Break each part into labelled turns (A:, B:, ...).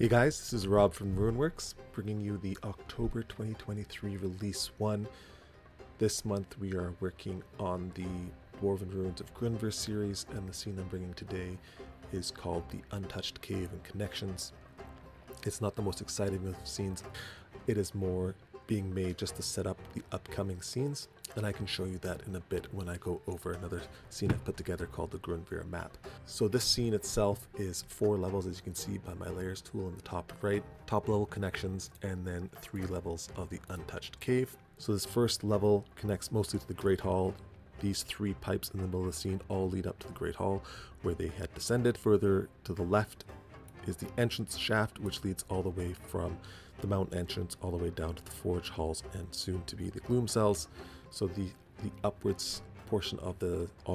A: Hey guys, this is Rob from RuinWorks, bringing you the October 2023 Release 1. This month we are working on the Dwarven Ruins of Grunvyr series, and the scene I'm bringing today is called the Untouched Cave and Connections. It's not the most exciting of scenes, it is more being made just to set up the upcoming scenes, and I can show you that in a bit when I go over another scene I've put together called the Grunvyr map. So this scene itself is 4 levels, as you can see by my layers tool in the top right, top level connections, and then 3 levels of the Untouched Cave. So this first level connects mostly to the Great Hall. These 3 pipes in the middle of the scene all lead up to the Great Hall where they had descended. Further to the left is the entrance shaft, which leads all the way from the mountain entrance all the way down to the forge halls and soon to be the gloom cells. So the upwards portion of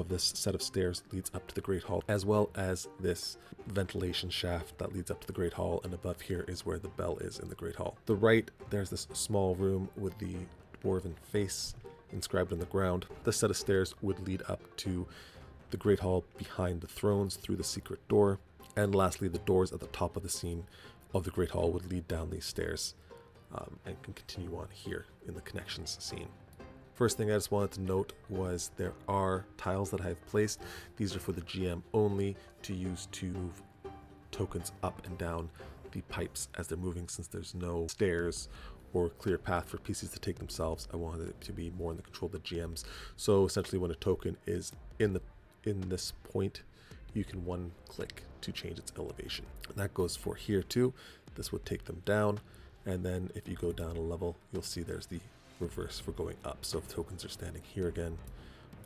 A: this set of stairs leads up to the Great Hall, as well as this ventilation shaft that leads up to the Great Hall, and above here is where the bell is in the Great Hall. The right, there's this small room with the Dwarven face inscribed on the ground. This set of stairs would lead up to the Great Hall behind the thrones through the secret door. And lastly, the doors at the top of the scene of the Great Hall would lead down these stairs and can continue on here in the connections scene. First thing I just wanted to note was there are tiles that I've placed. These are for the GM only, to use to move tokens up and down the pipes as they're moving. Since there's no stairs or clear path for PCs to take themselves, I wanted it to be more in the control of the GMs. So essentially when a token is in this point, you can one click to change its elevation. And that goes for here too. This would take them down, and then if you go down a level, you'll see there's the reverse for going up. So if tokens are standing here again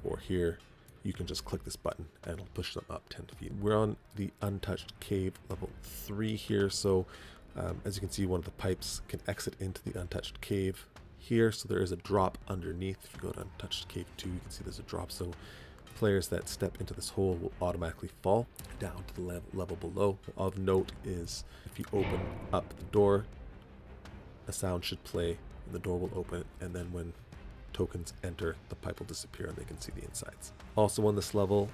A: or here, you can just click this button and it'll push them up 10 feet. We're on the Untouched Cave level 3 here. So as you can see, one of the pipes can exit into the Untouched Cave here. So there is a drop underneath. If you go to Untouched Cave 2, you can see there's a drop. So players that step into this hole will automatically fall down to the level below. Of note is if you open up the door, a sound should play and the door will open, and then when tokens enter, the pipe will disappear and they can see the insides. Also on this level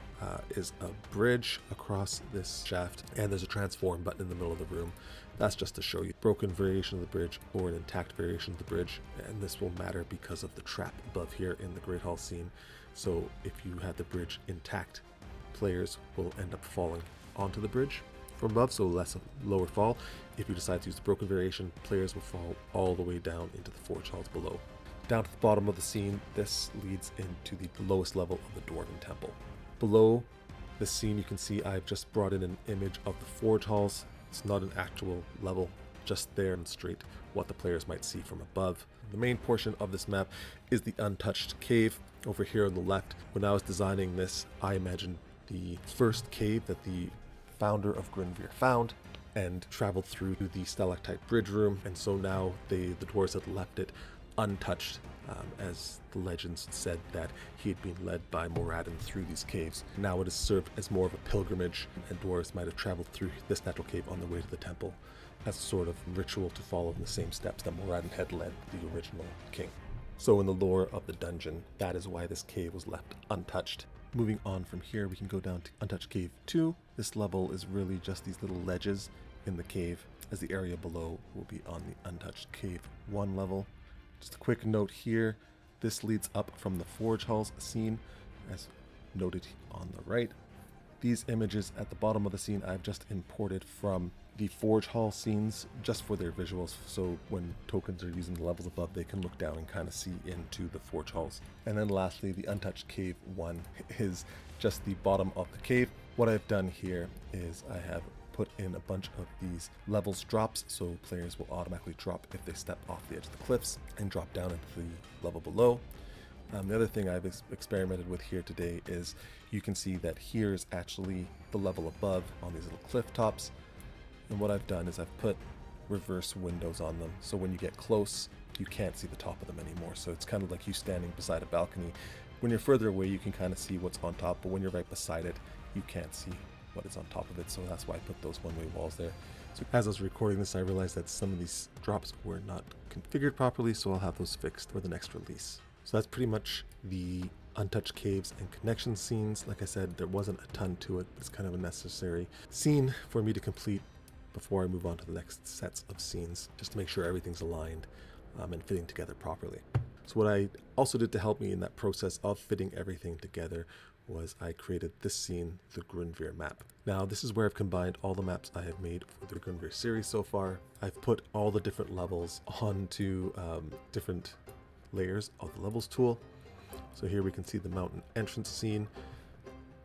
A: is a bridge across this shaft, and there's a transform button in the middle of the room. That's just to show you broken variation of the bridge or an intact variation of the bridge, and this will matter because of the trap above here in the Great Hall scene. So if you had the bridge intact, players will end up falling onto the bridge from above, so lower fall. If you decide to use the broken variation, players will fall all the way down into the forge halls below. Down to the bottom of the scene, this leads into the lowest level of the Dwarven temple. Below the scene, you can see I've just brought in an image of the forge halls. It's not an actual level, just there and straight what the players might see from above. The main portion of this map is the Untouched Cave over here on the left. When I was designing this, I imagined the first cave that the founder of Grunvyr found and traveled through to the stalactite bridge room, and so now the dwarves had left it untouched, as the legends said that he had been led by Moradin through these caves. Now it has served as more of a pilgrimage, and dwarves might have traveled through this natural cave on their way to the temple as a sort of ritual to follow in the same steps that Moradin had led the original king. So in the lore of the dungeon, that is why this cave was left untouched. Moving on from here, we can go down to Untouched Cave 2. This level is really just these little ledges in the cave, as the area below will be on the Untouched Cave 1 level. Just a quick note here, this leads up from the Forge Halls scene, as noted on the right. These images at the bottom of the scene I've just imported from the Forge Hall scenes just for their visuals, so when tokens are using the levels above, they can look down and kind of see into the Forge Halls. And then lastly, the Untouched Cave 1 is just the bottom of the cave. What I've done here is I have put in a bunch of these levels drops, so players will automatically drop if they step off the edge of the cliffs and drop down into the level below. The other thing I've experimented with here today is you can see that here is actually the level above on these little cliff tops. And what I've done is I've put reverse windows on them, so when you get close, you can't see the top of them anymore. So it's kind of like you standing beside a balcony. When you're further away, you can kind of see what's on top, but when you're right beside it, you can't see what is on top of it. So that's why I put those one-way walls there. So as I was recording this, I realized that some of these drops were not configured properly, so I'll have those fixed for the next release. So that's pretty much the Untouched Caves and Connection scenes. Like I said, there wasn't a ton to it. It's kind of a necessary scene for me to complete before I move on to the next sets of scenes, just to make sure everything's aligned and fitting together properly. So what I also did to help me in that process of fitting everything together was I created this scene, the Grunvyr map. Now this is where I've combined all the maps I have made for the Grunvyr series so far. I've put all the different levels onto different layers of the levels tool. So here we can see the mountain entrance scene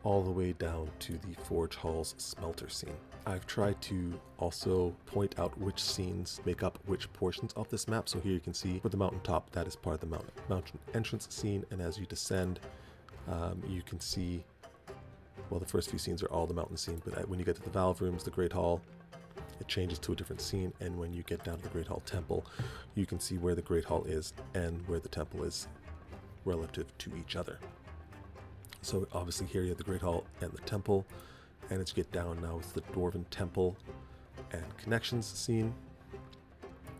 A: all the way down to the Forge Hall's smelter scene. I've tried to also point out which scenes make up which portions of this map. So here you can see for the mountaintop, that is part of the mountain entrance scene, and as you descend, you can see, well, the first few scenes are all the mountain scene, but when you get to the Valve Rooms, the Great Hall, it changes to a different scene, and when you get down to the Great Hall Temple, you can see where the Great Hall is and where the temple is relative to each other. So obviously here you have the Great Hall and the temple, and as you get down now it's the Dwarven Temple and Connections scene.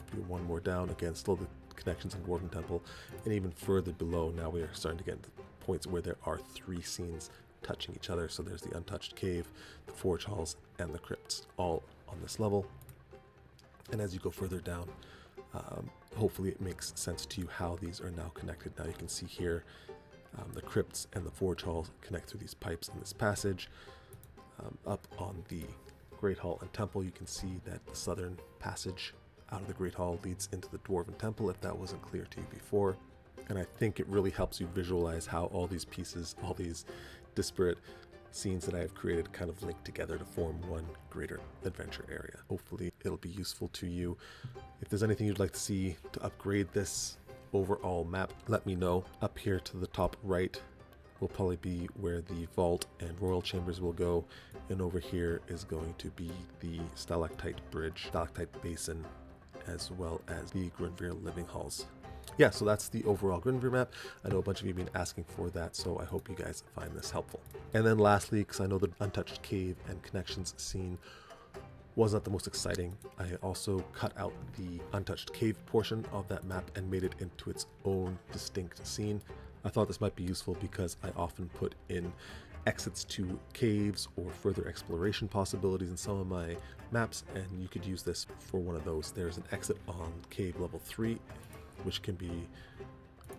A: If you one more down, again, still the Connections and Dwarven Temple, and even further below, now we are starting to get to points where there are 3 scenes touching each other. So there's the Untouched Cave, the Forge Halls, and the Crypts, all on this level. And as you go further down, hopefully it makes sense to you how these are now connected. Now you can see here the Crypts and the Forge Halls connect through these pipes in this passage. Up on the Great Hall and Temple, you can see that the southern passage out of the Great Hall leads into the Dwarven Temple, if that wasn't clear to you before. And I think it really helps you visualize how all these pieces, all these disparate scenes that I have created kind of link together to form one greater adventure area. Hopefully it'll be useful to you. If there's anything you'd like to see to upgrade this overall map, let me know. Up here to the top right will probably be where the vault and royal chambers will go, and over here is going to be the stalactite bridge, stalactite basin, as well as the Grunvyr living halls. Yeah, so that's the overall Grunvyr map. I know a bunch of you have been asking for that, so I hope you guys find this helpful. And then lastly, because I know the Untouched Cave and Connections scene was not the most exciting, I also cut out the Untouched Cave portion of that map and made it into its own distinct scene. I thought this might be useful because I often put in exits to caves or further exploration possibilities in some of my maps, and you could use this for one of those. There's an exit on cave level 3, which can be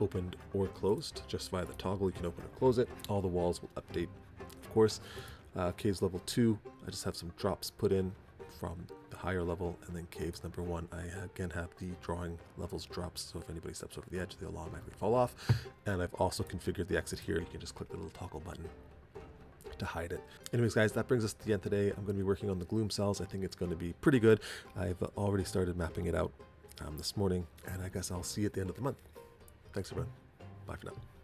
A: opened or closed just via the toggle. You can open or close it. All the walls will update, of course. Caves level 2, I just have some drops put in from the higher level, and then caves number 1, I again have the drawing levels drops, so if anybody steps over the edge, they'll automatically fall off. And I've also configured the exit here. You can just click the little toggle button to hide it. Anyways, guys, that brings us to the end today. I'm going to be working on the gloom cells. I think it's going to be pretty good. I've already started mapping it out this morning, and I guess I'll see you at the end of the month. Thanks, everyone. Bye for now.